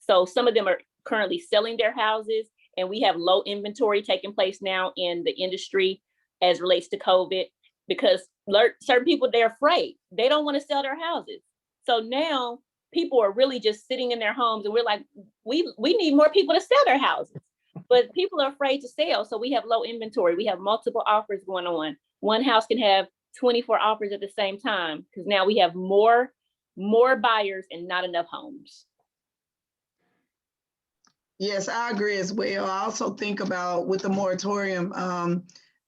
So some of them are currently selling their houses, and we have low inventory taking place now in the industry as relates to COVID, because certain people, they're afraid. They don't want to sell their houses. So now people are really just sitting in their homes, and we're like, we need more people to sell their houses, but people are afraid to sell. So we have low inventory. We have multiple offers going on. One house can have 24 offers at the same time, because now we have more buyers and not enough homes. Yes, I agree as well. I also think about with the moratorium,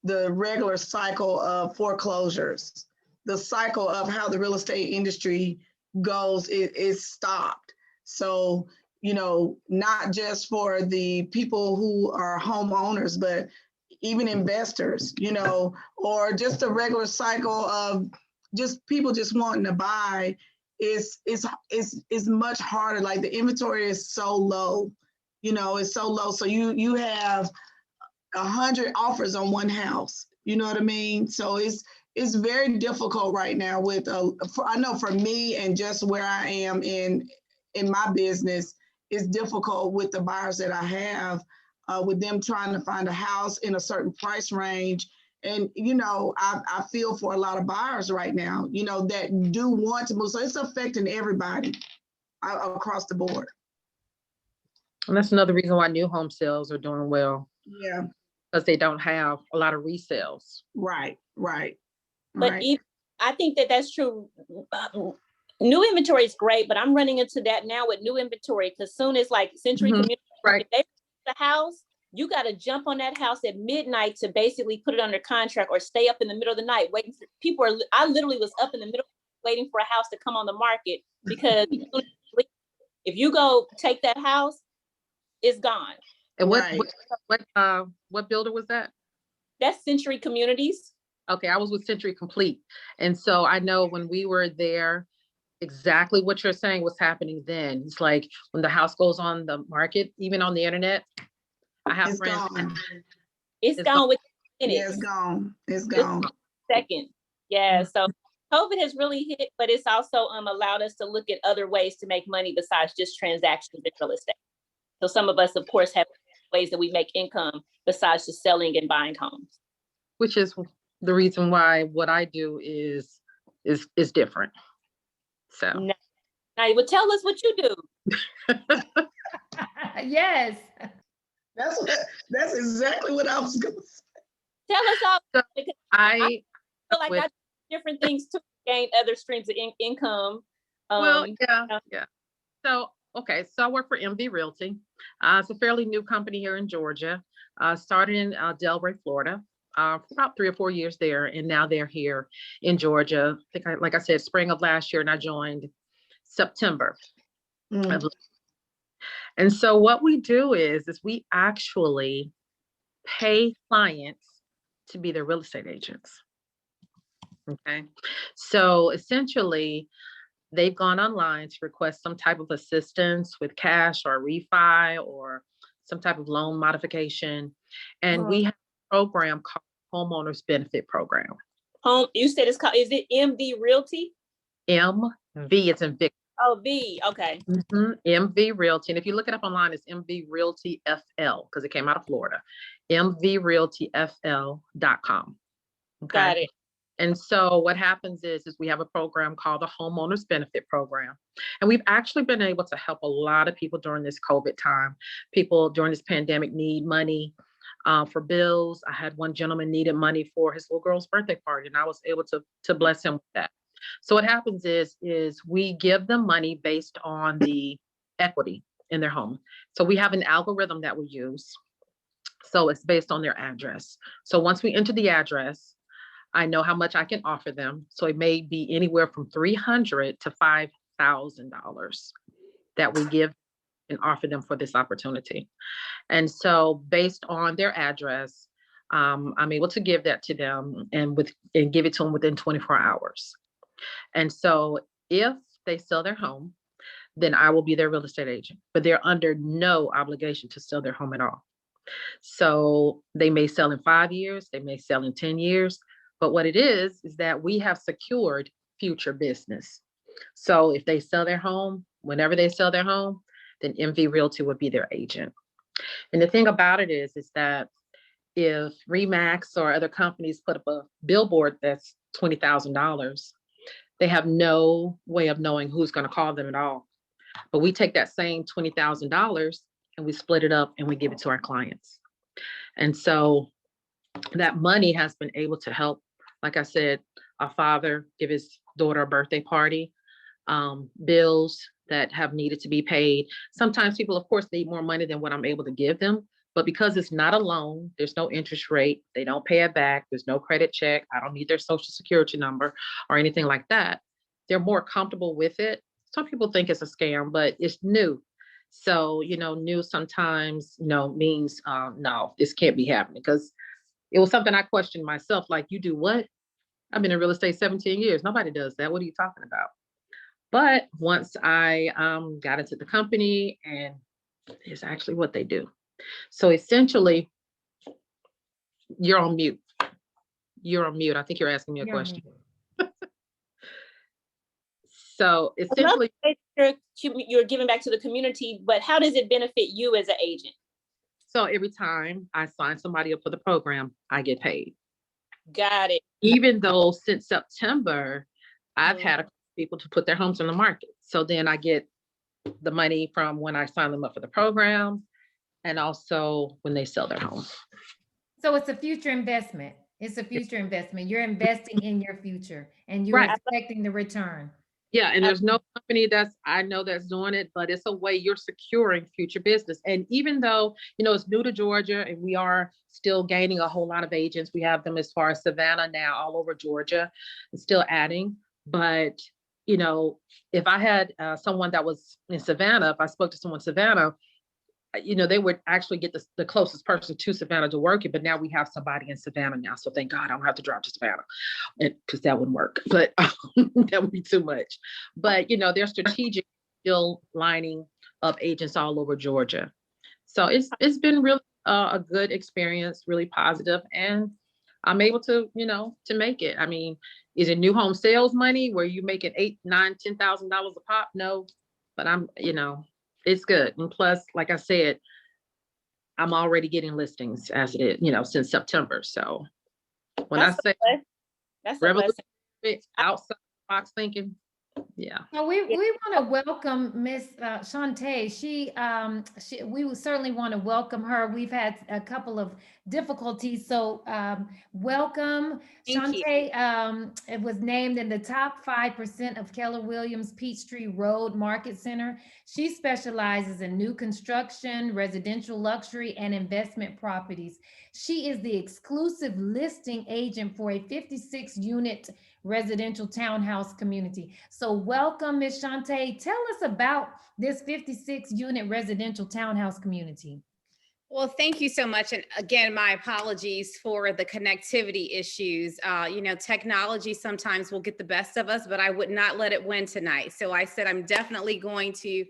the regular cycle of foreclosures, the cycle of how the real estate industry goes is stopped. So, you know, not just for the people who are homeowners, but even investors, you know, or just a regular cycle of just people just wanting to buy is much harder. Like the inventory is so low, you know, it's so low. So you have 100 offers on one house, you know what I mean? So it's very difficult right now with, I know for me and just where I am in my business, it's difficult with the buyers that I have, with them trying to find a house in a certain price range. And, you know, I feel for a lot of buyers right now, you know, that do want to move. So it's affecting everybody across the board. And that's another reason why new home sales are doing well. Yeah. Because they don't have a lot of resales. Right. But I think that's true. New inventory is great, but I'm running into that now with new inventory, because soon as like Century Community, if they the house, you got to jump on that house at midnight to basically put it under contract, or stay up in the middle of the night waiting for people. I literally was up in the middle waiting for a house to come on the market, because if you go take that house, it's gone. And what builder was that? That's Century Communities. Okay, I was with Century Complete. And so I know when we were there, exactly what you're saying was happening then. It's like when the house goes on the market, even on the internet, I have it's friends. Gone. It's gone within minutes. Yeah, it's gone. It's gone. Second. Yeah. So COVID has really hit, but it's also allowed us to look at other ways to make money besides just transactions in real estate. So some of us, of course, have ways that we make income besides just selling and buying homes. Which is the reason why what I do is different. So now, well, tell us what you do. Yes. That's exactly what I was going to say. Tell us all. So I feel like I do different things to gain other streams of income. Yeah. So, okay. So I work for MV Realty. It's a fairly new company here in Georgia. Started in Delray, Florida. For about 3 or 4 years there, and now they're here in Georgia. I think, like I said, spring of last year, and I joined September. And so what we do is we actually pay clients to be their real estate agents. Okay, so essentially, they've gone online to request some type of assistance with cash or refi or some type of loan modification, and we have a program called Homeowners Benefit Program. You said it's called, is it MV Realty? MV, it's in Victor. Oh, V, okay. MV Realty. And if you look it up online, it's MV Realty FL, because it came out of Florida. MVRealtyFL.com. Okay? Got it. And so what happens is we have a program called the Homeowners Benefit Program. And we've actually been able to help a lot of people during this COVID time. People during this pandemic need money for bills. I had one gentleman needed money for his little girl's birthday party, and I was able to bless him with that. So what happens is we give them money based on the equity in their home. So we have an algorithm that we use. So it's based on their address. So once we enter the address, I know how much I can offer them. So it may be anywhere from $300 to $5,000 that we give and offer them for this opportunity. And so based on their address, I'm able to give that to them and give it to them within 24 hours. And so if they sell their home, then I will be their real estate agent, but they're under no obligation to sell their home at all. So they may sell in 5 years, they may sell in 10 years, but what it is that we have secured future business. So if they sell their home, whenever they sell their home, then MV Realty would be their agent. And the thing about it is that if Remax or other companies put up a billboard that's $20,000, they have no way of knowing who's going to call them at all. But we take that same $20,000 and we split it up and we give it to our clients. And so that money has been able to help, like I said, a father give his daughter a birthday party, bills that have needed to be paid. Sometimes people, of course, need more money than what I'm able to give them. But because it's not a loan, there's no interest rate, they don't pay it back, there's no credit check, I don't need their social security number or anything like that, they're more comfortable with it. Some people think it's a scam, but it's new. So, new sometimes, means, no, this can't be happening, because it was something I questioned myself, like, you do what? I've been in real estate 17 years. Nobody does that. What are you talking about? But once I got into the company, and it's actually what they do. So essentially, you're on mute. You're on mute. I think you're asking me a question. So essentially, you're giving back to the community, but how does it benefit you as an agent? So every time I sign somebody up for the program, I get paid. Got it. Even though since September, I've had people to put their homes on the market. So then I get the money from when I sign them up for the program, and also when they sell their home. So it's a future investment. It's a future investment. You're investing in your future and you're expecting the return. Yeah, and there's no company I know that's doing it, but it's a way you're securing future business. And even though, it's new to Georgia and we are still gaining a whole lot of agents, we have them as far as Savannah now, all over Georgia, and still adding. But, if I had someone that was in Savannah, if I spoke to someone in Savannah, they would actually get the closest person to Savannah to work it. But now we have somebody in Savannah now. So thank God I don't have to drive to Savannah, because that wouldn't work. But that would be too much. But, they're strategic, still lining up agents all over Georgia. So it's been really a good experience, really positive. And I'm able to, to make it. I mean, is it new home sales money where you making $8,000, $9,000, $10,000 a pop? No, but I'm, it's good. And plus, like I said, I'm already getting listings as it is, since September. So when I say revolutionary, outside the box thinking, yeah. So we want to welcome Miss LaShante. We would certainly want to welcome her. We've had a couple of difficulties. So welcome, LaShante. It was named in the top 5% of Keller Williams Peachtree Road Market Center. She specializes in new construction, residential luxury, and investment properties. She is the exclusive listing agent for a 56-unit residential townhouse community. So welcome, Ms. LaShante. Tell us about this 56-unit residential townhouse community. Well, thank you so much. And again, my apologies for the connectivity issues. Technology sometimes will get the best of us, but I would not let it win tonight. So I said I'm definitely going to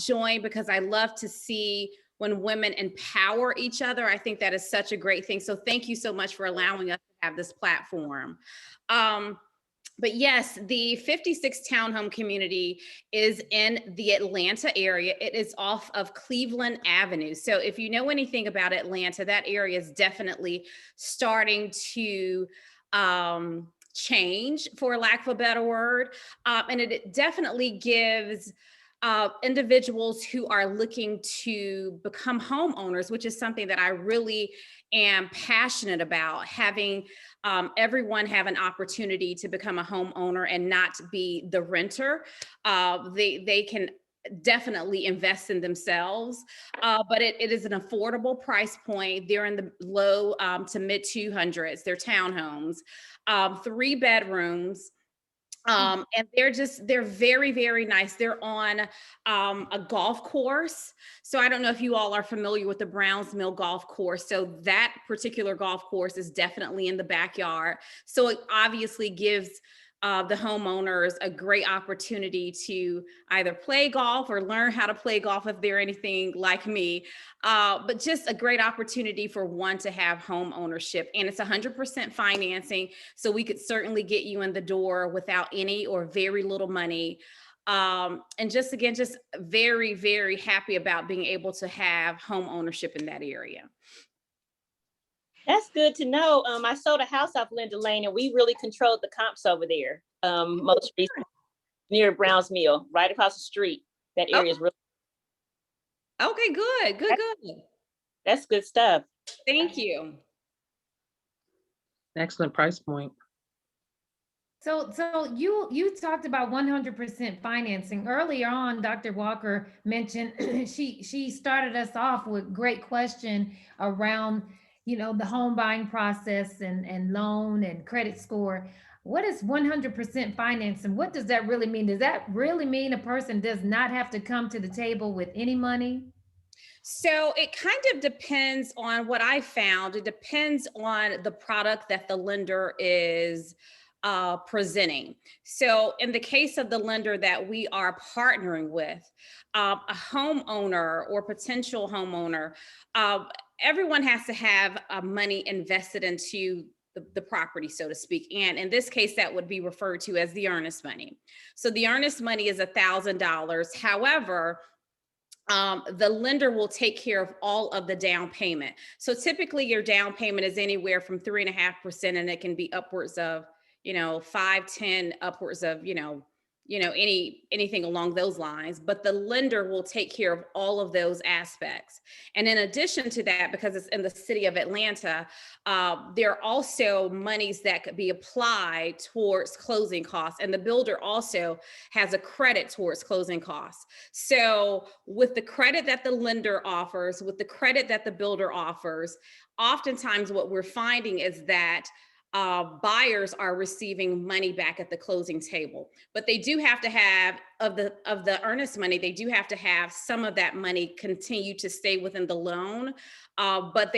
join, because I love to see when women empower each other. I think that is such a great thing. So thank you so much for allowing us to have this platform. But yes, the 56 townhome community is in the Atlanta area. It is off of Cleveland Avenue. So if you know anything about Atlanta, that area is definitely starting to change, for lack of a better word. And it definitely gives individuals who are looking to become homeowners, which is something that I really am passionate about, having everyone have an opportunity to become a homeowner and not be the renter. They can definitely invest in themselves, but it is an affordable price point. They're in the low to mid 200s. They're townhomes, 3 bedrooms. And they're very, very nice. They're on a golf course. So I don't know if you all are familiar with the Browns Mill golf course. So that particular golf course is definitely in the backyard. So it obviously gives the homeowners a great opportunity to either play golf or learn how to play golf if they're anything like me. But just a great opportunity for one to have home ownership. And it's 100% financing. So we could certainly get you in the door without any or very little money. And just again, just very, very happy about being able to have home ownership in that area. That's good to know. I sold a house off Linda Lane and we really controlled the comps over there. Most recently near Brown's Mill, right across the street. That area is really. Okay, good. That's good stuff. Thank you. Excellent price point. So you talked about 100% financing earlier on. Dr. Walker mentioned she started us off with great question around, the home buying process and loan and credit score. What is 100% financing? What does that really mean? Does that really mean a person does not have to come to the table with any money? So it kind of depends on what I found. It depends on the product that the lender is presenting. So in the case of the lender that we are partnering with, a homeowner or potential homeowner, everyone has to have money invested into the property, so to speak. And in this case, that would be referred to as the earnest money. So the earnest money is $1,000. However, the lender will take care of all of the down payment. So typically your down payment is anywhere from 3.5%, and it can be upwards of, 5, 10, upwards of, anything along those lines, but the lender will take care of all of those aspects. And in addition to that, because it's in the city of Atlanta, there are also monies that could be applied towards closing costs. And the builder also has a credit towards closing costs. So with the credit that the lender offers, with the credit that the builder offers, oftentimes what we're finding is that buyers are receiving money back at the closing table, but they do have to have of the earnest money. They do have to have some of that money continue to stay within the loan, but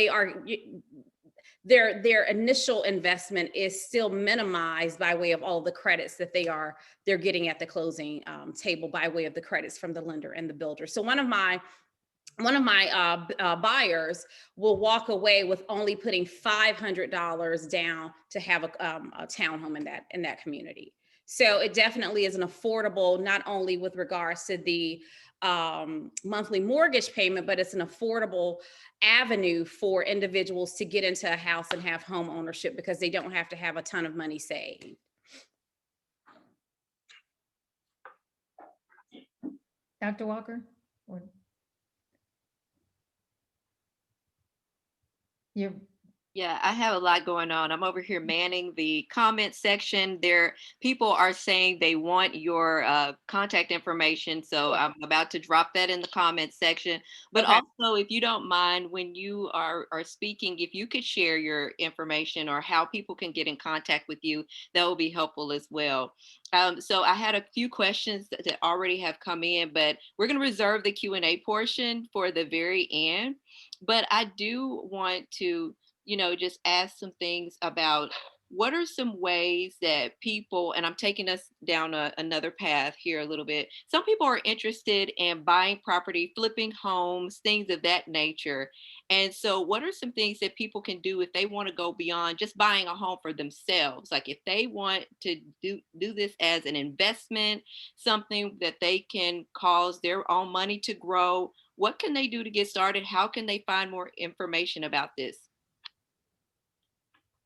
their initial investment is still minimized by way of all the credits that they're getting at the closing table by way of the credits from the lender and the builder. So one of my buyers will walk away with only putting $500 down to have a townhome in that community. So it definitely is an affordable, not only with regards to the monthly mortgage payment, but it's an affordable avenue for individuals to get into a house and have home ownership because they don't have to have a ton of money saved. Dr. Walker? Yeah, I have a lot going on. I'm over here manning the comment section. People are saying they want your contact information. So I'm about to drop that in the comment section. But Okay. Also, if you don't mind, when you are speaking, if you could share your information or how people can get in contact with you, that will be helpful as well. So I had a few questions that already have come in, but we're going to reserve the Q&A portion for the very end. But I do want to just ask some things about what are some ways that people, and I'm taking us down another path here a little bit. Some people are interested in buying property, flipping homes, things of that nature. And so what are some things that people can do if they want to go beyond just buying a home for themselves? Like if they want to do this as an investment, something that they can cause their own money to grow, what can they do to get started? How can they find more information about this?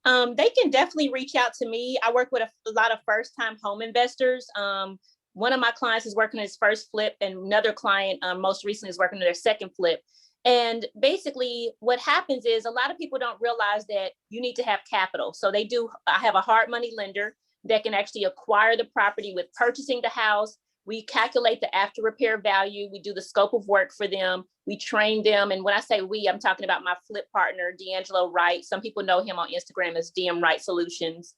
They can definitely reach out to me. I work with a lot of first-time home investors. One of my clients is working on his first flip, and another client most recently is working on their second flip. And basically what happens is a lot of people don't realize that you need to have capital. So I have a hard money lender that can actually acquire the property with purchasing the house. We calculate the after repair value. We do the scope of work for them. We train them. And when I say we, I'm talking about my flip partner, D'Angelo Wright. Some people know him on Instagram as DM Wright Solutions.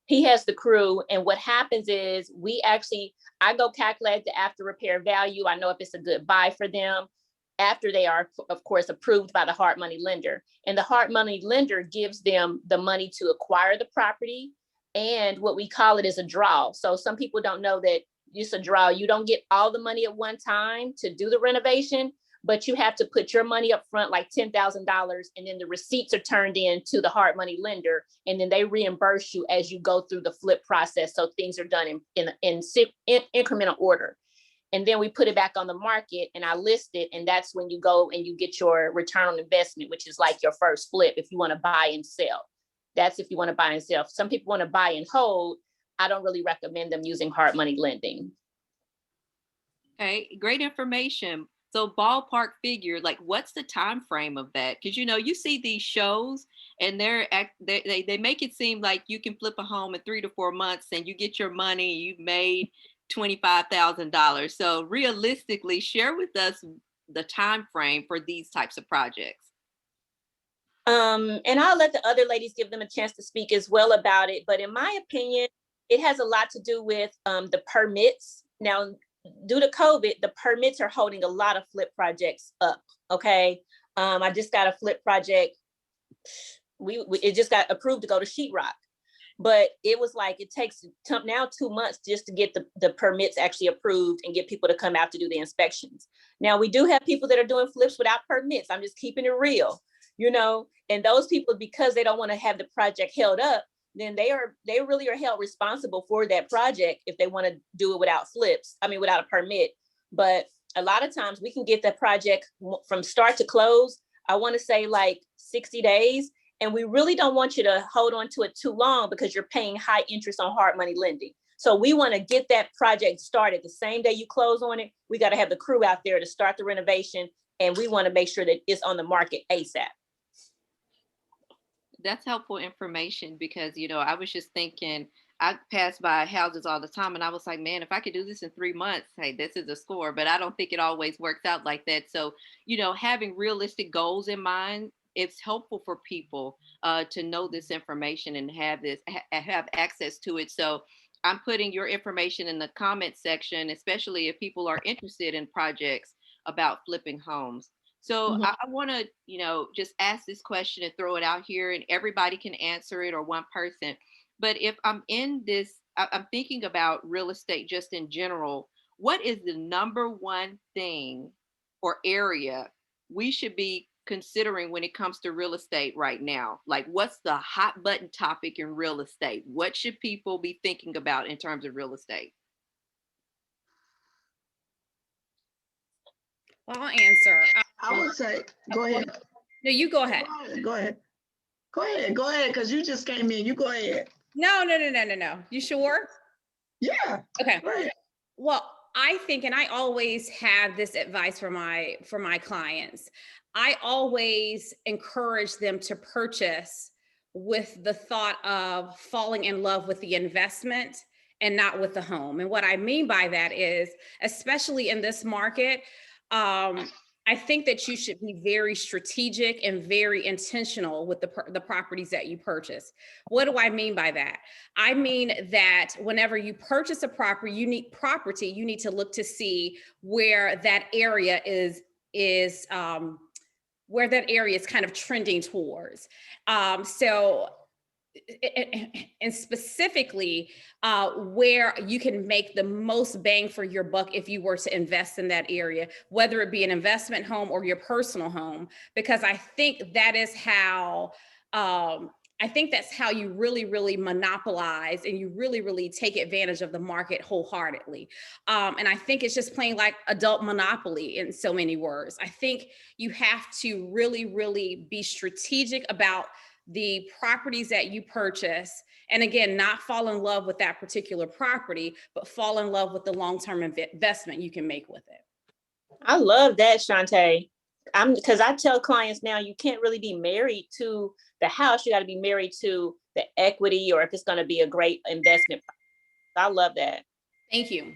He has the crew. And what happens is I go calculate the after repair value. I know if it's a good buy for them after they are, of course, approved by the hard money lender. And the hard money lender gives them the money to acquire the property. And what we call it is a draw. So some people don't know that it's a draw. You don't get all the money at one time to do the renovation, but you have to put your money up front, like $10,000, and then the receipts are turned in to the hard money lender, and then they reimburse you as you go through the flip process. So things are done in incremental order. And then we put it back on the market and I list it. And that's when you go and you get your return on investment, which is like your first flip if you want to buy and sell. That's if you want to buy and sell. Some people want to buy and hold. I don't really recommend them using hard money lending. Okay, great information. So ballpark figure, like what's the time frame of that? Because you see these shows and they make it seem like you can flip a home in 3 to 4 months and you get your money, you've made $25,000. So realistically, share with us the time frame for these types of projects. And I'll let the other ladies give them a chance to speak as well about it. But in my opinion, it has a lot to do with the permits. Now, due to COVID, the permits are holding a lot of flip projects up. Okay. I just got a flip project. It just got approved to go to sheetrock, but it was like, it takes now 2 months just to get the permits actually approved and get people to come out to do the inspections. Now we do have people that are doing flips without permits. I'm just keeping it real, and those people, because they don't want to have the project held up, then they really are held responsible for that project if they want to do it without without a permit. But a lot of times we can get that project from start to close, I want to say like 60 days. And we really don't want you to hold on to it too long because you're paying high interest on hard money lending. So we want to get that project started the same day you close on it. We got to have the crew out there to start the renovation. And we want to make sure that it's on the market ASAP. That's helpful information because, I was just thinking, I pass by houses all the time and I was like, man, if I could do this in 3 months, hey, this is a score, but I don't think it always works out like that. So, having realistic goals in mind, it's helpful for people to know this information and have access to it. So I'm putting your information in the comment section, especially if people are interested in projects about flipping homes. So I want to, just ask this question and throw it out here and everybody can answer it or one person. But if I'm in this, I'm thinking about real estate just in general, what is the number one thing or area we should be considering when it comes to real estate right now? Like what's the hot button topic in real estate? What should people be thinking about in terms of real estate? Well, I'll answer. I would say, go ahead. No, you go ahead. Go ahead, because you just came in. You go ahead. No. You sure? Yeah. Okay. Go ahead. Well, I think, and I always have this advice for my clients, I always encourage them to purchase with the thought of falling in love with the investment and not with the home. And what I mean by that is, especially in this market, I think that you should be very strategic and very intentional with the properties that you purchase. What do I mean by that? I mean that whenever you purchase a property, you need to look to see where that area is where that area is kind of trending towards. And specifically where you can make the most bang for your buck if you were to invest in that area, whether it be an investment home or your personal home, because I think that is how that's how you really, really monopolize and you really, really take advantage of the market wholeheartedly. And I think it's just playing like adult monopoly in so many words. I think you have to really, really be strategic about the properties that you purchase. And again, not fall in love with that particular property, but fall in love with the long-term investment you can make with it. I love that, Shante. Because I tell clients now, you can't really be married to the house. You got to be married to the equity, or if it's going to be a great investment. I love that. Thank you.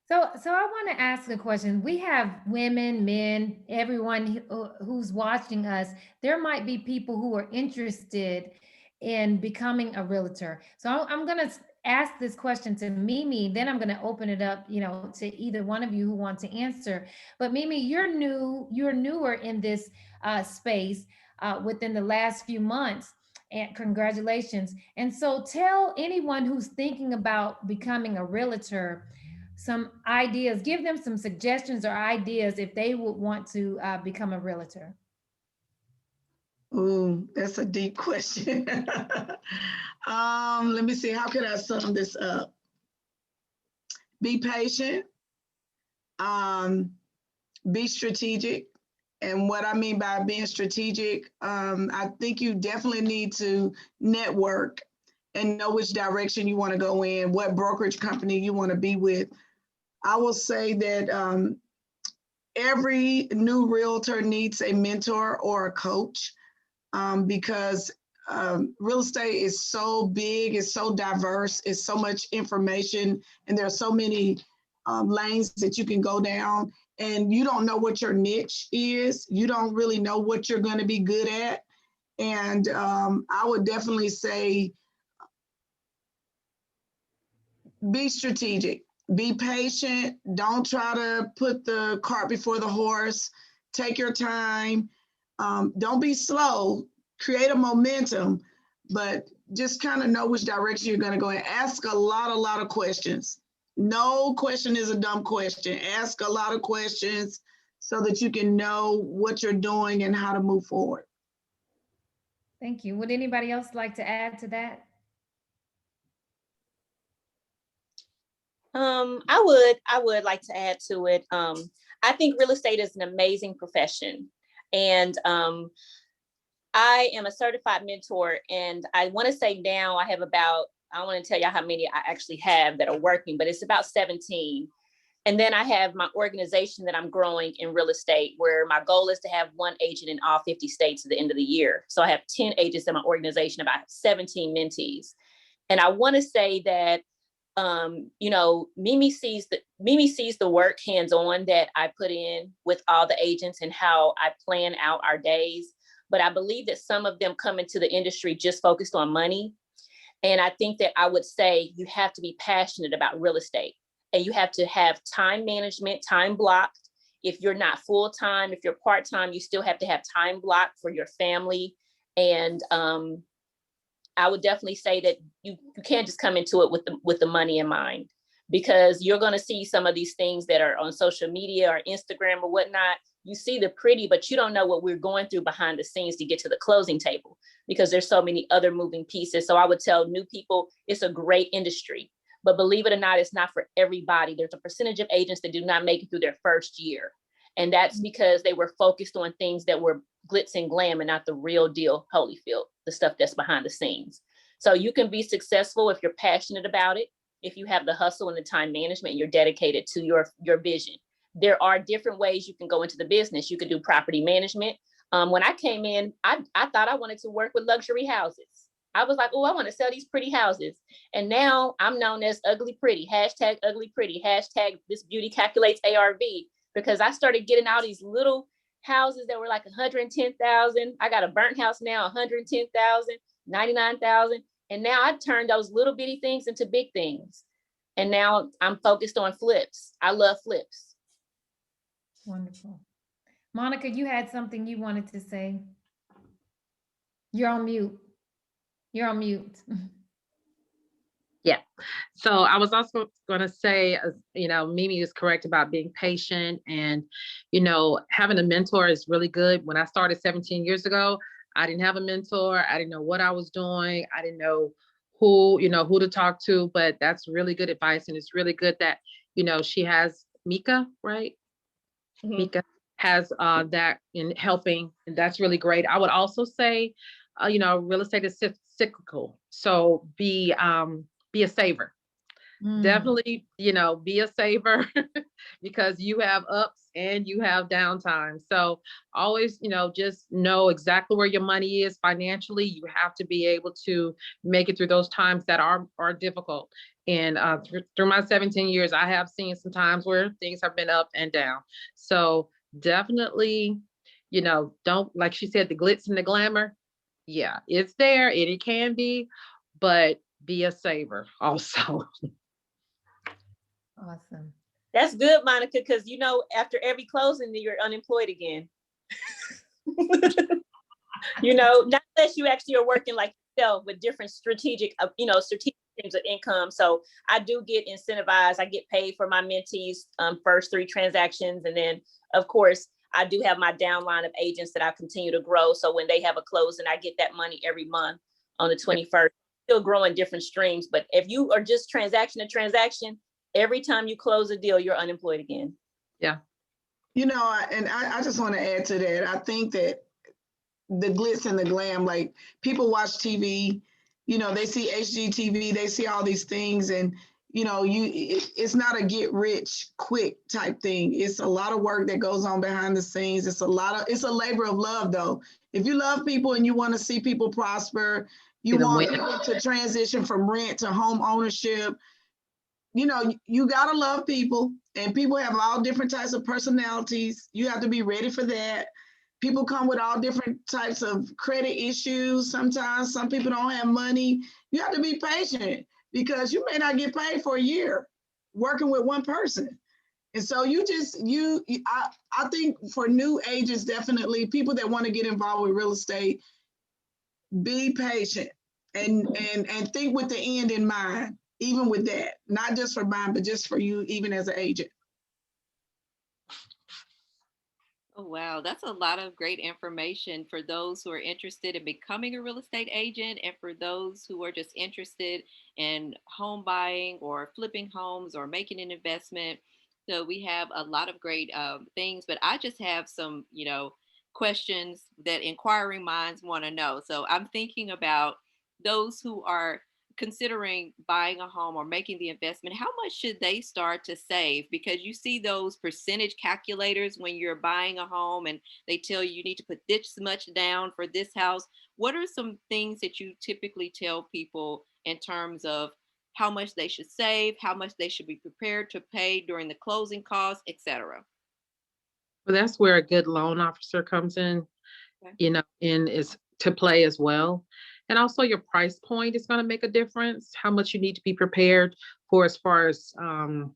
So I want to ask a question. We have women, men, everyone who's watching us. There might be people who are interested in becoming a realtor. So I'm going to ask this question to Mimi, then I'm going to open it up, to either one of you who want to answer. But Mimi, you're newer in this space within the last few months, and congratulations. And so tell anyone who's thinking about becoming a realtor, some ideas, give them some suggestions or ideas if they would want to become a realtor? Ooh, that's a deep question. Let me see, how can I sum this up? Be patient, be strategic. And what I mean by being strategic, I think you definitely need to network and know which direction you want to go in, what brokerage company you want to be with. I will say that every new realtor needs a mentor or a coach, because real estate is so big, it's so diverse, it's so much information, and there are so many lanes that you can go down, and you don't know what your niche is. You don't really know what you're going to be good at. And I would definitely say be strategic, be patient. Don't try to put the cart before the horse. Take your time. Don't be slow. Create a momentum, but just kind of know which direction you're going to go and ask a lot of questions. No question is a dumb question. Ask a lot of questions so that you can know what you're doing and how to move forward. Thank you. Would anybody else like to add to that? I would like to add to it. I think real estate is an amazing profession, and I am a certified mentor, and I want to say now I have about, I don't want to tell you how many I actually have that are working, but it's about 17. And then I have my organization that I'm growing in real estate, where my goal is to have one agent in all 50 states at the end of the year. So I have 10 agents in my organization, about 17 mentees. And I want to say that, you know, Mimi sees the work hands-on that I put in with all the agents and how I plan out our days. But I believe that some of them come into the industry just focused on money. And I think that I would say you have to be passionate about real estate, and you have to have time management, time blocked. If you're not full-time, if you're part-time, you still have to have time blocked for your family. And I would definitely say that you can't just come into it with the money in mind, because you're going to see some of these things that are on social media or Instagram or whatnot. You see the pretty, but you don't know what we're going through behind the scenes to get to the closing table, because there's so many other moving pieces. So I would tell new people, it's a great industry, but believe it or not, it's not for everybody. There's a percentage of agents that do not make it through their first year. And that's because they were focused on things that were glitz and glam and not the real deal, Holyfield, the stuff that's behind the scenes. So you can be successful if you're passionate about it, if you have the hustle and the time management, and you're dedicated to your vision. There are different ways you can go into the business. You can do property management. When I came in, I thought I wanted to work with luxury houses. I was like, oh, I want to sell these pretty houses. And now I'm known as ugly pretty, hashtag ugly pretty, hashtag this beauty calculates ARV, because I started getting all these little houses that were like 110,000. I got a burnt house now, 110,000, 99,000. And now I turned those little bitty things into big things. And now I'm focused on flips. I love flips. Wonderful. Monica, you had something you wanted to say. You're on mute. You're on mute. Yeah. So I was also going to say, you know, Mimi is correct about being patient, and, you know, having a mentor is really good. When I started 17 years ago, I didn't have a mentor. I didn't know what I was doing. I didn't know who to talk to, but that's really good advice. And it's really good that, you know, she has Mica, right? Mm-hmm. Mica has that in helping, and that's really great. I would also say, you know, real estate is cyclical. So be a saver. Definitely, you know, be a saver because you have ups and you have downtime. So always, you know, just know exactly where your money is financially. You have to be able to make it through those times that are difficult. And through my 17 years, I have seen some times where things have been up and down. So definitely, you know, don't, like she said, the glitz and the glamour. Yeah, it's there and it can be, but be a saver also. Awesome. That's good, Monica, because, you know, after every closing, you're unemployed again. You know, not unless you actually are working like yourself with different strategic streams of income. So I do get incentivized. I get paid for my mentees first 3 transactions. And then of course, I do have my downline of agents that I continue to grow. So when they have a closing, I get that money every month on the 21st, still growing different streams. But if you are just transaction to transaction, every time you close a deal, you're unemployed again. Yeah. You know, I just want to add to that. I think that the glitz and the glam, like people watch TV, you know, they see HGTV, they see all these things, and you know, it's not a get rich quick type thing. It's a lot of work that goes on behind the scenes. It's a labor of love though. If you love people and you want to see people prosper, you want people to transition from rent to home ownership, you know, you gotta love people, and people have all different types of personalities. You have to be ready for that. People come with all different types of credit issues. Sometimes some people don't have money. You have to be patient because you may not get paid for a year working with one person. And so I think for new agents, definitely people that want to get involved with real estate, be patient and think with the end in mind, even with that, not just for mine, but just for you, even as an agent. Oh, wow. That's a lot of great information for those who are interested in becoming a real estate agent and for those who are just interested in home buying or flipping homes or making an investment. So we have a lot of great things, but I just have some, questions that inquiring minds want to know. So I'm thinking about those who are considering buying a home or making the investment. How much should they start to save? Because you see those percentage calculators when you're buying a home and they tell you need to put this much down for this house. What are some things that you typically tell people in terms of how much they should save, how much they should be prepared to pay during the closing costs, etc.? Well, that's where a good loan officer comes in, Okay. and is to play as well. And also your price point is going to make a difference, how much you need to be prepared for as far as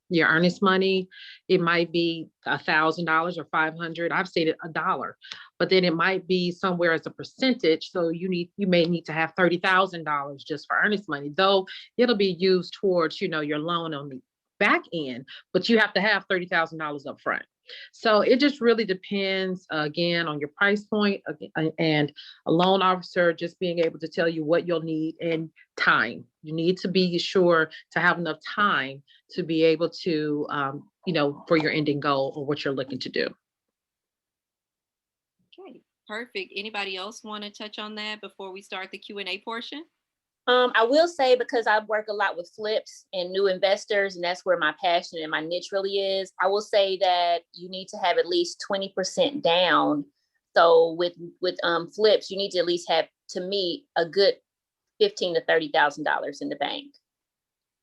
your earnest money. It might be $1,000 or $500. I've stated $1, but then it might be somewhere as a percentage. So you may need to have $30,000 just for earnest money, though it'll be used towards, your loan on the back end, but you have to have $30,000 up front. So it just really depends, again, on your price point and a loan officer just being able to tell you what you'll need and time. You need to be sure to have enough time to be able to, for your ending goal or what you're looking to do. Okay, perfect. Anybody else want to touch on that before we start the Q&A portion? I will say, because I work a lot with flips and new investors, and that's where my passion and my niche really is, I will say that you need to have at least 20% down. So with flips, you need to at least have, to me, a good $15,000 to $30,000 in the bank.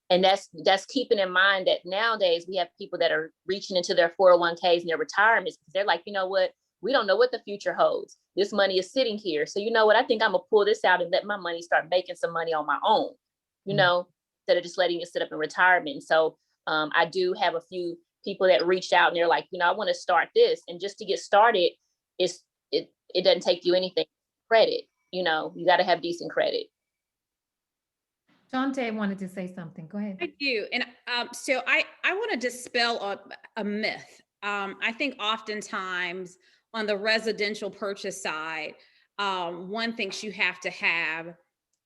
And that's keeping in mind that nowadays we have people that are reaching into their 401ks and their retirements because they're like, you know what? We don't know what the future holds. This money is sitting here. So you know what? I think I'm going to pull this out and let my money start making some money on my own, instead of just letting it sit up in retirement. So I do have a few people that reached out and they're like, I want to start this. And just to get started, it doesn't take you anything. Credit, you got to have decent credit. LaShante wanted to say something. Go ahead. I do. And so I want to dispel a myth. I think oftentimes on the residential purchase side, one thinks you have to have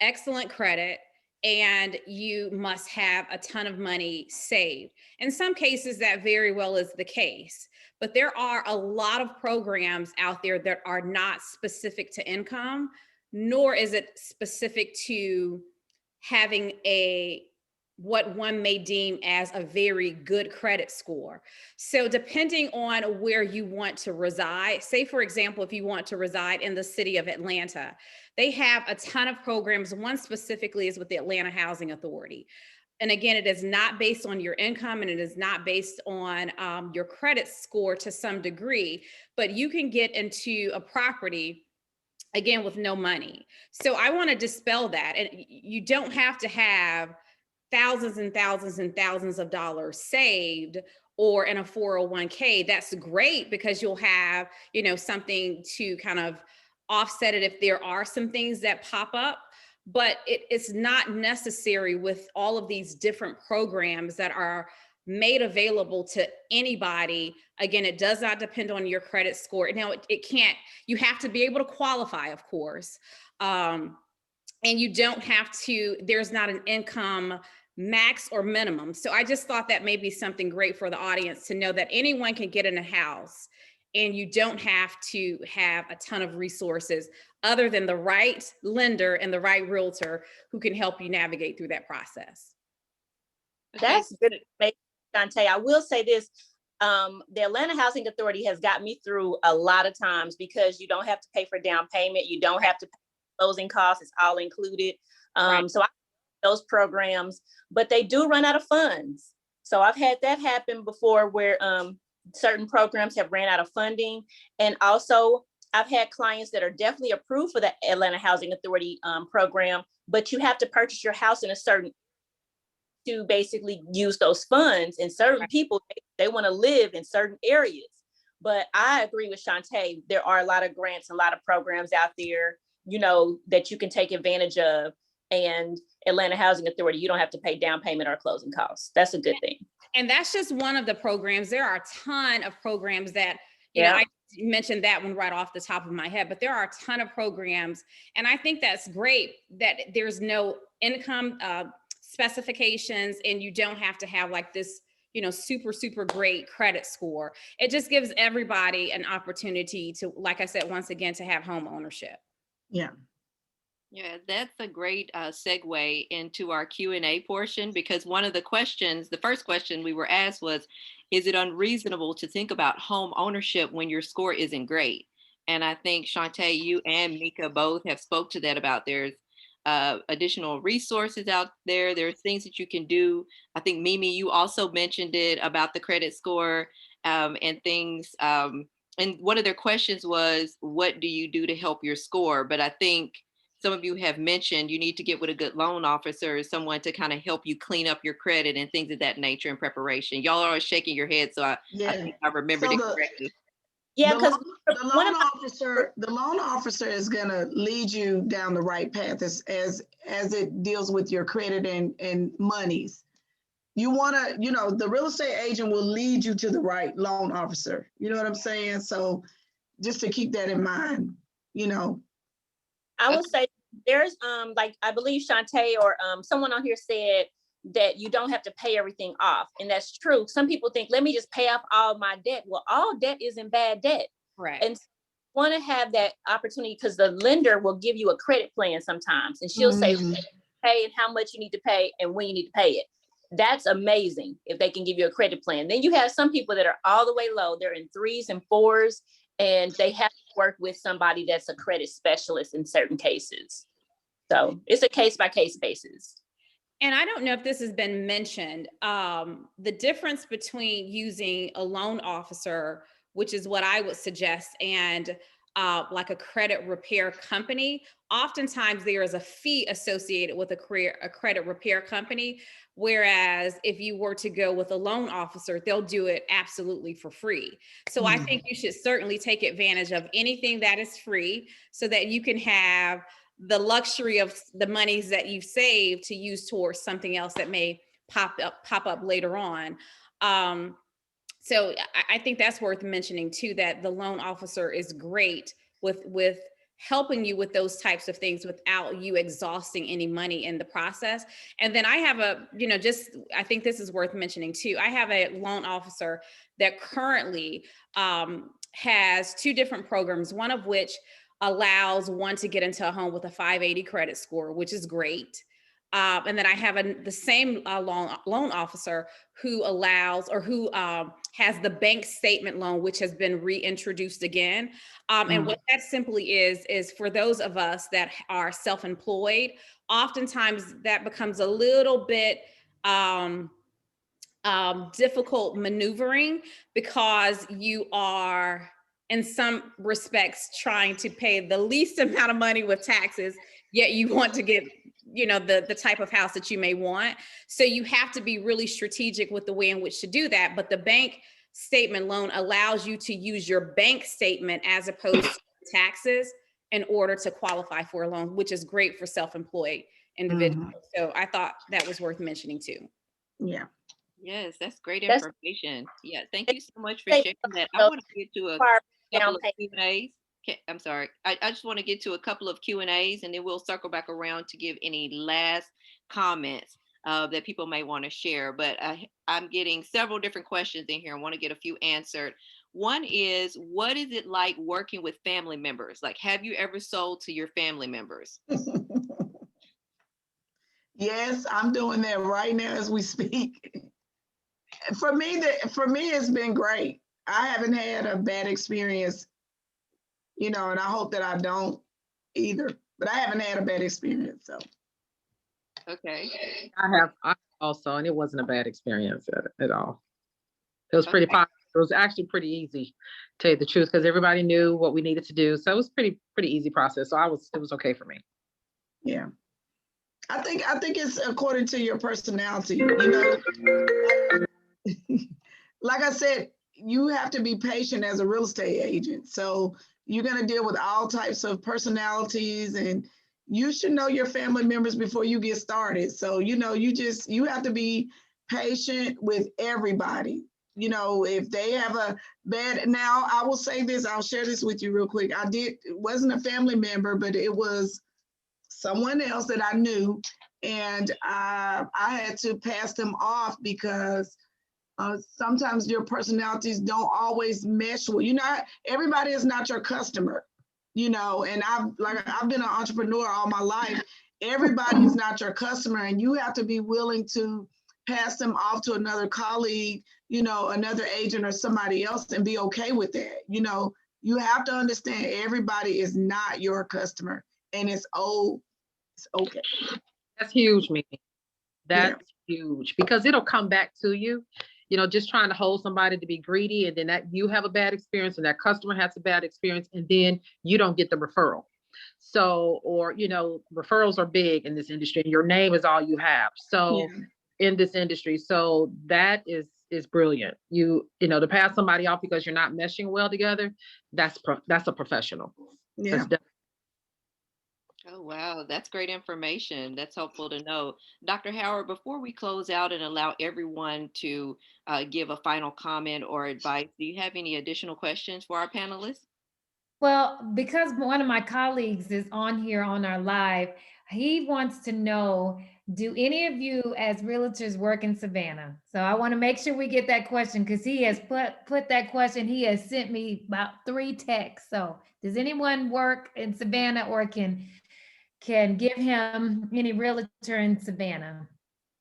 excellent credit and you must have a ton of money saved. In some cases, that very well is the case, but there are a lot of programs out there that are not specific to income, nor is it specific to having what one may deem as a very good credit score. So depending on where you want to reside, say for example, if you want to reside in the city of Atlanta, they have a ton of programs. One specifically is with the Atlanta Housing Authority. And again, it is not based on your income and it is not based on your credit score to some degree, but you can get into a property again with no money. So I want to dispel that. And you don't have to have thousands and thousands and thousands of dollars saved or in a 401k. That's great because you'll have, something to kind of offset it if there are some things that pop up. but it's not necessary with all of these different programs that are made available to anybody. Again, it does not depend on your credit score. Now, it can't, you have to be able to qualify, of course. And you don't have to, there's not an income max or minimum. So I just thought that may be something great for the audience to know, that anyone can get in a house and you don't have to have a ton of resources other than the right lender and the right realtor who can help you navigate through that process. That's good, Shante. I will say this, the Atlanta Housing Authority has got me through a lot of times, because you don't have to pay for down payment. You don't have to pay closing costs. It's all included. Right. So I those programs, but they do run out of funds. So I've had that happen before, where certain programs have ran out of funding. And also I've had clients that are definitely approved for the Atlanta Housing Authority program, but you have to purchase your house in a certain to basically use those funds. And certain people, they want to live in certain areas. But I agree with Shante. There are a lot of grants, a lot of programs out there, you know, that you can take advantage of. And Atlanta Housing Authority, you don't have to pay down payment or closing costs. That's a good thing. And that's just one of the programs. There are a ton of programs that, you know, I mentioned that one right off the top of my head, but there are a ton of programs. And I think that's great that there's no income specifications, and you don't have to have like this, you know, super, super great credit score. It just gives everybody an opportunity to, like I said, once again, to have home ownership. Yeah. Yeah, that's a great segue into our Q&A portion, because one of the questions, the first question we were asked was, is it unreasonable to think about home ownership when your score isn't great? And I think Shante, you and Mica both have spoke to that, about there's additional resources out there. There's things that you can do. I think Mimi, you also mentioned it about the credit score and things. And one of their questions was, what do you do to help your score? But I think some of you have mentioned you need to get with a good loan officer or someone to kind of help you clean up your credit and things of that nature in preparation. Y'all are shaking your head, so I think I remembered it correctly. Yeah, the because loan officer is going to lead you down the right path as it deals with your credit and monies. You want to, you know, the real estate agent will lead you to the right loan officer. You know what I'm saying? So just to keep that in mind, you know. I will say there's like I believe Shante or someone on here said that you don't have to pay everything off. And that's true. Some people think, let me just pay off all my debt. Well, all debt isn't bad debt. Right. And want to have that opportunity, because the lender will give you a credit plan sometimes, and she'll say, pay and how much you need to pay and when you need to pay it. That's amazing if they can give you a credit plan. Then you have some people that are all the way low. They're in 3s and 4s, and they have to work with somebody that's a credit specialist in certain cases. So it's a case-by-case basis. And I don't know if this has been mentioned, the difference between using a loan officer, which is what I would suggest, and like a credit repair company. Oftentimes there is a fee associated with a credit repair company. Whereas if you were to go with a loan officer, they'll do it absolutely for free. So I think you should certainly take advantage of anything that is free, so that you can have the luxury of the monies that you've saved to use towards something else that may pop up later on. So I think that's worth mentioning too, that the loan officer is great with helping you with those types of things without you exhausting any money in the process. And then I have I think this is worth mentioning too. I have a loan officer that currently has 2 different programs, one of which allows one to get into a home with a 580 credit score, which is great. And then I have the same loan officer who allows, or who has the bank statement loan, which has been reintroduced again. And what that simply is for those of us that are self-employed, oftentimes that becomes a little bit difficult maneuvering, because you are, in some respects, trying to pay the least amount of money with taxes, yet you want to get, you know, the type of house that you may want. So you have to be really strategic with the way in which to do that. But the bank statement loan allows you to use your bank statement as opposed to taxes in order to qualify for a loan, which is great for self-employed individuals. So I thought that was worth mentioning too. Yeah. Yes, that's great That's- information. Yeah, thank you so much for Thank sharing you. that. I want to get to a Far couple down of page. Q&As. I'm sorry. I just want to get to a couple of Q&As, and then we'll circle back around to give any last comments that people may want to share. But I'm getting several different questions in here. I want to get a few answered. One is, what is it like working with family members? Like, have you ever sold to your family members? Yes, I'm doing that right now as we speak. For me, it's been great. I haven't had a bad experience, and I hope that I don't either, but I haven't had a bad experience. So. Okay. I also, and it wasn't a bad experience at all. It was pretty positive. It was actually pretty easy, to tell you the truth, because everybody knew what we needed to do. So it was pretty easy process. So it was okay for me. Yeah. I think it's according to your personality, like I said, you have to be patient as a real estate agent. So you're going to deal with all types of personalities, and you should know your family members before you get started. So, you have to be patient with everybody. If they have a bad, now I will say this, I'll share this with you real quick. It wasn't a family member, but it was someone else that I knew, and I had to pass them off because sometimes your personalities don't always mesh well. Everybody is not your customer, and I've been an entrepreneur all my life. Everybody is not your customer, and you have to be willing to pass them off to another colleague, another agent or somebody else, and be okay with that. You have to understand everybody is not your customer, and it's okay. That's huge, Mimi. That's huge, because it'll come back to you. Just trying to hold somebody to be greedy, and then that you have a bad experience and that customer has a bad experience, and then you don't get the referral. So, or, referrals are big in this industry, and your name is all you have. So in this industry, so that is brilliant. To pass somebody off because you're not meshing well together, that's a professional. Yeah. Oh, wow. That's great information. That's helpful to know. Dr. Howard, before we close out and allow everyone to give a final comment or advice, do you have any additional questions for our panelists? Well, because one of my colleagues is on here on our live, he wants to know, do any of you as realtors work in Savannah? So I want to make sure we get that question, because he has put that question. He has sent me about 3 texts. So does anyone work in Savannah, or can give him any realtor in Savannah?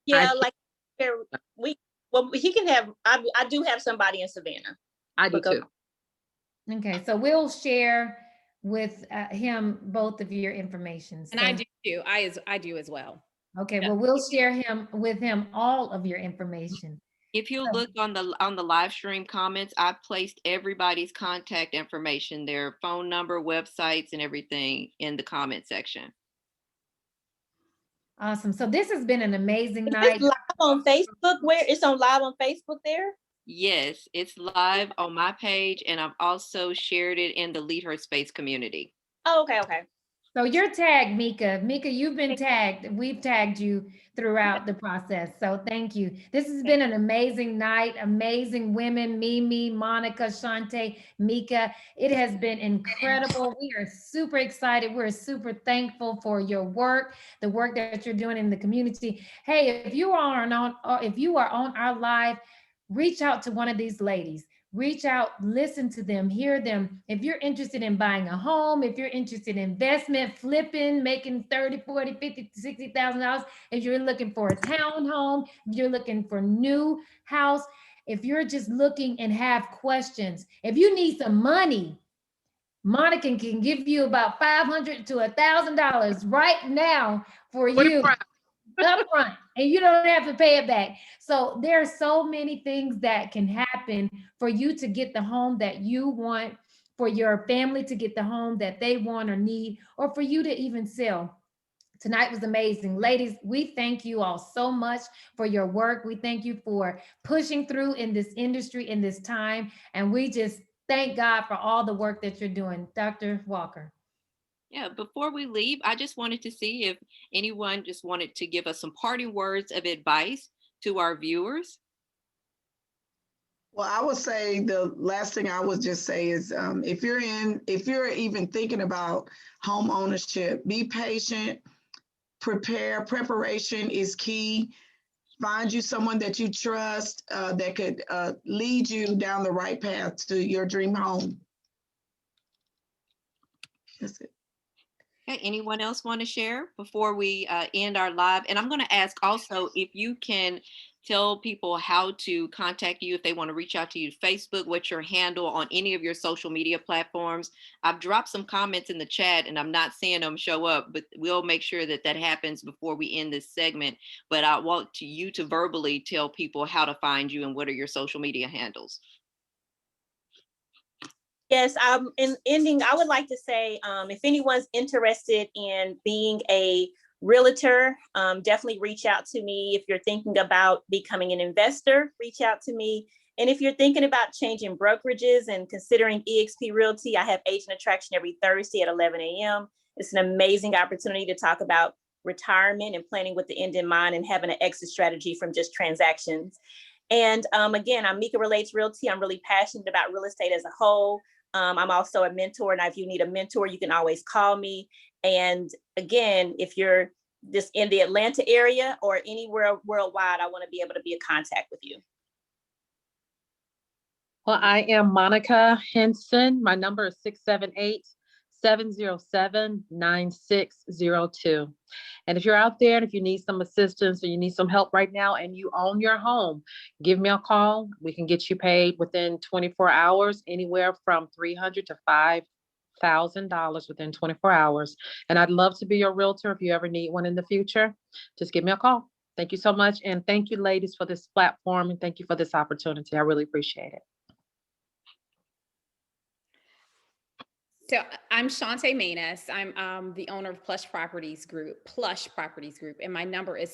Yeah, he can have, I do have somebody in Savannah. I do too. Okay, so we'll share with him both of your information. And I do too. I do as well. Okay, well, we'll share with him all of your information. If you look on the live stream comments, I've placed everybody's contact information, their phone number, websites, and everything in the comment section. Awesome. So this has been an amazing night. It's live on Facebook. Where it's on live on Facebook there? Yes, it's live on my page, and I've also shared it in the LeadHerSpace community. Oh, okay. So you're tagged, Mica. Mica, you've been tagged. We've tagged you throughout the process. So thank you. This has been an amazing night. Amazing women, Mimi, Monica, LaShante, Mica. It has been incredible. We are super excited. We're super thankful for your work, the work that you're doing in the community. Hey, if you are on our live, reach out to one of these ladies. Reach out, listen to them, hear them. If you're interested in buying a home, if you're interested in investment, flipping, making $30,000, $40,000, $50,000, $60,000, if you're looking for a townhome, if you're looking for new house, if you're just looking and have questions, if you need some money, Monica can give you about $500 to $1,000 right now for you. Up front, and you don't have to pay it back. So there are so many things that can happen for you to get the home that you want, for your family to get the home that they want or need, or for you to even sell. Tonight was amazing. Ladies, we thank you all so much for your work. We thank you for pushing through in this industry in this time. And we just thank God for all the work that you're doing. Dr. Walker. Yeah, before we leave, I just wanted to see if anyone just wanted to give us some parting words of advice to our viewers. Well, I would say the last thing I would just say is if you're even thinking about home ownership, be patient, prepare. Preparation is key. Find you someone that you trust that could lead you down the right path to your dream home. That's it. Okay, anyone else want to share before we end our live? And I'm going to ask also if you can tell people how to contact you if they want to reach out to you, Facebook, what's your handle on any of your social media platforms. I've dropped some comments in the chat and I'm not seeing them show up, but we'll make sure that that happens before we end this segment. But I want you to verbally tell people how to find you and what are your social media handles. Yes, in ending, I would like to say, if anyone's interested in being a realtor, definitely reach out to me. If you're thinking about becoming an investor, reach out to me. And if you're thinking about changing brokerages and considering eXp Realty, I have Agent Attraction every Thursday at 11 a.m. It's an amazing opportunity to talk about retirement and planning with the end in mind and having an exit strategy from just transactions. And again, I'm Mica Relates Realty. I'm really passionate about real estate as a whole. I'm also a mentor, and if you need a mentor, you can always call me. And again, if you're just in the Atlanta area or anywhere worldwide, I want to be able to be in contact with you. Well, I am Mica Henson. My number is 678-707-9602. And if you're out there and if you need some assistance or you need some help right now and you own your home, give me a call. We can get you paid within 24 hours, anywhere from $300 to $5,000 within 24 hours. And I'd love to be your realtor if you ever need one in the future. Just give me a call. Thank you so much. And thank you, ladies, for this platform. And thank you for this opportunity. I really appreciate it. So I'm LaShante Manous. I'm the owner of Plush Properties Group, and my number is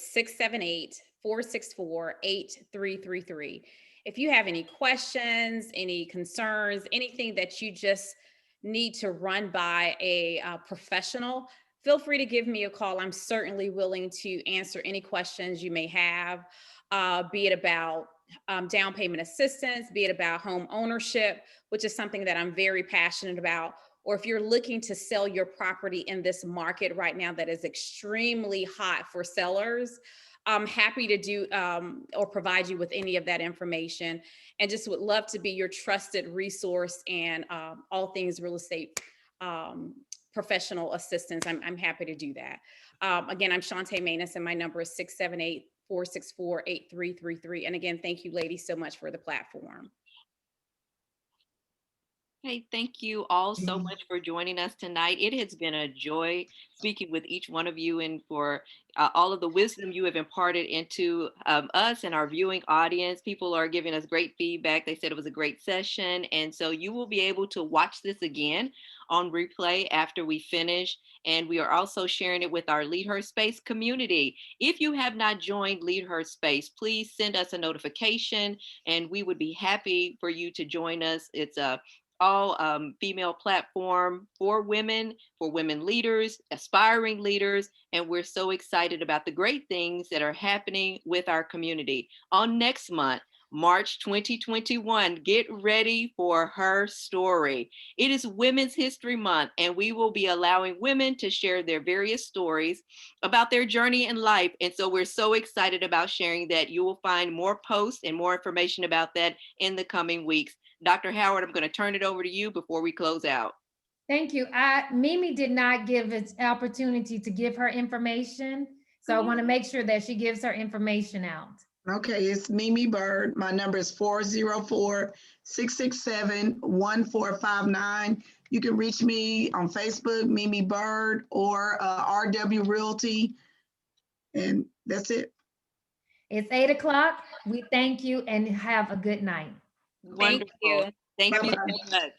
678-464-8333. If you have any questions, any concerns, anything that you just need to run by a professional, feel free to give me a call. I'm certainly willing to answer any questions you may have, be it about down payment assistance, be it about home ownership, which is something that I'm very passionate about. Or if you're looking to sell your property in this market right now that is extremely hot for sellers, I'm happy to do or provide you with any of that information, and just would love to be your trusted resource and all things real estate professional assistance. I'm happy to do that. Again, I'm LaShante Manous, and my number is 678-464-8333. And again, thank you, ladies, so much for the platform. Hey, thank you all so much for joining us tonight. It has been a joy speaking with each one of you and for all of the wisdom you have imparted into us and our viewing audience. People are giving us great feedback. They said it was a great session. And so you will be able to watch this again on replay after we finish. And we are also sharing it with our LeadHerSpace community. If you have not joined LeadHerSpace, please send us a notification and we would be happy for you to join us. It's a all female platform for women leaders, aspiring leaders, and we're so excited about the great things that are happening with our community. On next month, March 2021, get ready for Her Story. It is Women's History Month, and we will be allowing women to share their various stories about their journey in life. And so we're so excited about sharing that. You will find more posts and more information about that in the coming weeks. Dr. Howard, I'm going to turn it over to you before we close out. Thank you. Mimi did not give its opportunity to give her information. So I want to make sure that she gives her information out. Okay, it's Mimi Byrd. My number is 404-667-1459. You can reach me on Facebook, Mimi Byrd, or RW Realty. And that's it. It's 8 o'clock. We thank you and have a good night. Wonderful. Thank you so much.